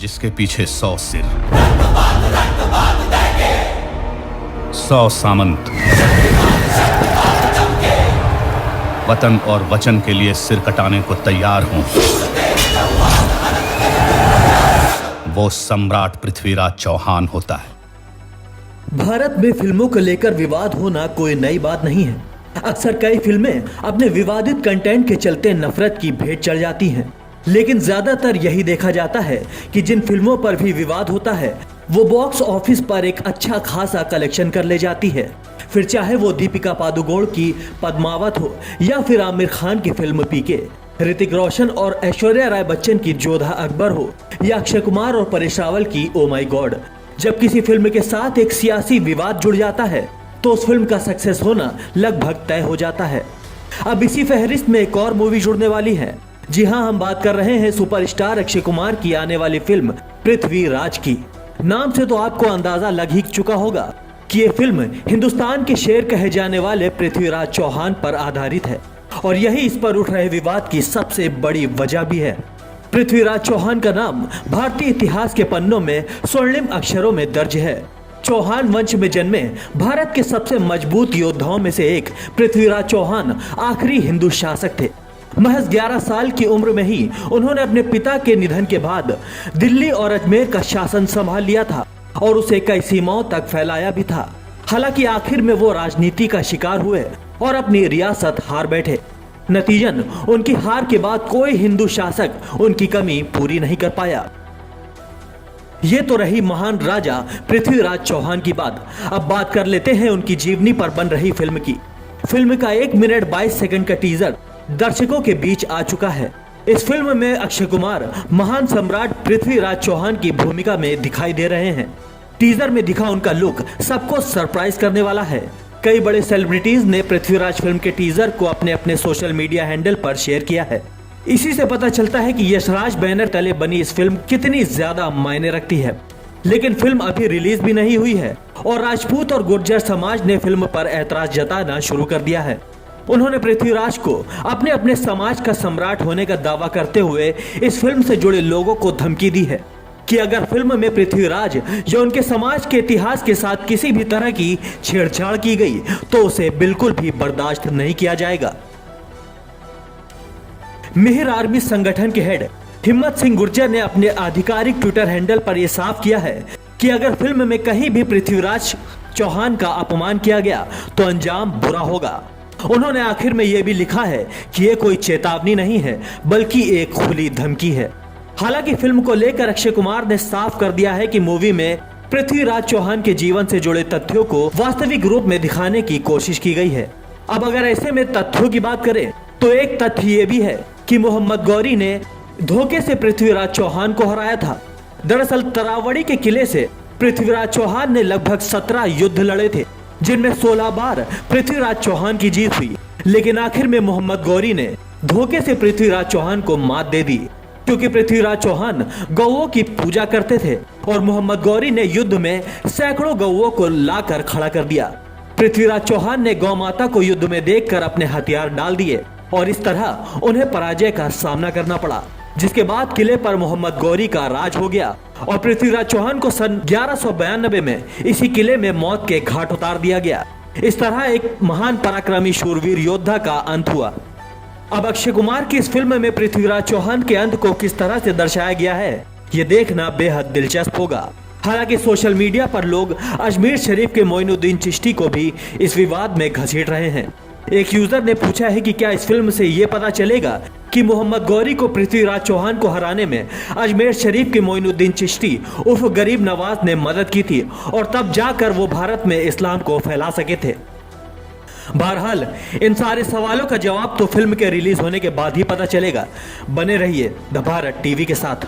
जिसके पीछे 100 सिर, 100 सामंत वतन और वचन के लिए सिर कटाने को तैयार हों। वो सम्राट पृथ्वीराज चौहान होता है। भारत में फिल्मों को लेकर विवाद होना कोई नई बात नहीं है। अक्सर कई फिल्में अपने विवादित कंटेंट के चलते नफरत की भेंट चढ़ जाती हैं। लेकिन ज्यादातर यही देखा जाता है कि जिन फिल्मों पर भी विवाद होता है वो बॉक्स ऑफिस पर एक अच्छा खासा कलेक्शन कर ले जाती है। फिर चाहे वो दीपिका पादुकोण की पद्मावत हो या फिर आमिर खान की फिल्म पीके, ऋतिक रोशन और ऐश्वर्या राय बच्चन की जोधा अकबर हो या अक्षय कुमार और परेश रावल की ओ माई गॉड। जब किसी फिल्म के साथ एक सियासी विवाद जुड़ जाता है तो उस फिल्म का सक्सेस होना लगभग तय हो जाता है। अब इसी फहरिस्त में एक और मूवी जुड़ने वाली है। जी हाँ, हम बात कर रहे हैं सुपरस्टार अक्षय कुमार की आने वाली फिल्म पृथ्वीराज की। नाम से तो आपको अंदाजा लग ही चुका होगा कि ये फिल्म हिंदुस्तान के शेर कहे जाने वाले पृथ्वीराज चौहान पर आधारित है और यही इस पर उठ रहे विवाद की सबसे बड़ी वजह भी है। पृथ्वीराज चौहान का नाम भारतीय इतिहास के पन्नों में स्वर्णिम अक्षरों में दर्ज है। चौहान वंश में जन्मे भारत के सबसे मजबूत योद्धाओं में से एक पृथ्वीराज चौहान आखिरी हिंदू शासक थे। महज 11 साल की उम्र में ही उन्होंने अपने पिता के निधन के बाद दिल्ली और अजमेर का शासन संभाल लिया था और उसे कई सीमाओं तक फैलाया भी था। हालांकि आखिर में वो राजनीति का शिकार हुए और अपनी रियासत हार बैठे। नतीजन उनकी हार के बाद कोई हिंदू शासक उनकी कमी पूरी नहीं कर पाया। ये तो रही महान राजा पृथ्वीराज चौहान की बात। अब बात कर लेते हैं उनकी जीवनी पर बन रही फिल्म की। फिल्म का 1 मिनट 22 सेकंड का टीजर दर्शकों के बीच आ चुका है। इस फिल्म में अक्षय कुमार महान सम्राट पृथ्वीराज चौहान की भूमिका में दिखाई दे रहे हैं। टीजर में दिखा उनका लुक सबको सरप्राइज करने वाला है। कई बड़े सेलिब्रिटीज ने पृथ्वीराज फिल्म के टीजर को अपने अपने सोशल मीडिया हैंडल पर शेयर किया है। इसी से पता चलता है कि यशराज बैनर तले बनी इस फिल्म कितनी ज्यादा मायने रखती है। लेकिन फिल्म अभी रिलीज भी नहीं हुई है और राजपूत और गुर्जर समाज ने फिल्म पर ऐतराज जताना शुरू कर दिया है। उन्होंने पृथ्वीराज को अपने अपने समाज का सम्राट होने का दावा करते हुए इस फिल्म से जुड़े लोगों को धमकी दी है कि अगर फिल्म में पृथ्वीराज या उनके समाज के इतिहास के साथ किसी भी तरह की छेड़छाड़ की गई तो उसे बिल्कुल भी बर्दाश्त नहीं किया जाएगा। मिहिर आर्मी संगठन के हेड हिम्मत सिंह गुर्जर ने अपने आधिकारिक ट्विटर हैंडल पर यह साफ किया है कि अगर फिल्म में कहीं भी पृथ्वीराज चौहान का अपमान किया गया तो अंजाम बुरा होगा। उन्होंने आखिर में यह भी लिखा है कि यह कोई चेतावनी नहीं है बल्कि एक खुली धमकी है। हालांकि फिल्म को लेकर अक्षय कुमार ने साफ कर दिया है कि मूवी में पृथ्वीराज चौहान के जीवन से जुड़े तथ्यों को वास्तविक रूप में दिखाने की कोशिश की गई है। अब अगर ऐसे में तथ्यों की बात करें तो एक तथ्य ये भी है कि मोहम्मद गौरी ने धोखे से पृथ्वीराज चौहान को हराया था। दरअसल तरावड़ी के किले से पृथ्वीराज चौहान ने लगभग 17 युद्ध लड़े थे जिनमें 16 बार पृथ्वीराज चौहान की जीत हुई। लेकिन आखिर में मोहम्मद गौरी ने धोखे से पृथ्वीराज चौहान को मात दे दी क्योंकि पृथ्वीराज चौहान गौओं की पूजा करते थे और मोहम्मद गौरी ने युद्ध में सैकड़ों गौओं को लाकर खड़ा कर दिया। पृथ्वीराज चौहान ने गौ माता को युद्ध में देखकर अपने हथियार डाल दिए और इस तरह उन्हें पराजय का सामना करना पड़ा, जिसके बाद किले पर मोहम्मद गौरी का राज हो गया और पृथ्वीराज चौहान को सन 1192 में इसी किले में मौत के घाट उतार दिया गया। इस तरह एक महान पराक्रमी शूरवीर योद्धा का अंत हुआ। अब अक्षय कुमार की इस फिल्म में पृथ्वीराज चौहान के अंत को किस तरह से दर्शाया गया है ये देखना बेहद दिलचस्प होगा। हालांकि सोशल मीडिया पर लोग अजमेर शरीफ के मोइनुद्दीन चिश्ती को भी इस विवाद में घसीट रहे हैं। एक यूजर ने पूछा है कि क्या इस फिल्म से ये पता चलेगा कि मोहम्मद गौरी को पृथ्वीराज चौहान को हराने में अजमेर शरीफ के मोइनुद्दीन चिश्ती उर्फ गरीब नवाज ने मदद की थी और तब जाकर वो भारत में इस्लाम को फैला सके थे। बहरहाल इन सारे सवालों का जवाब तो फिल्म के रिलीज होने के बाद ही पता चलेगा। बने रहिए द भारत टीवी के साथ।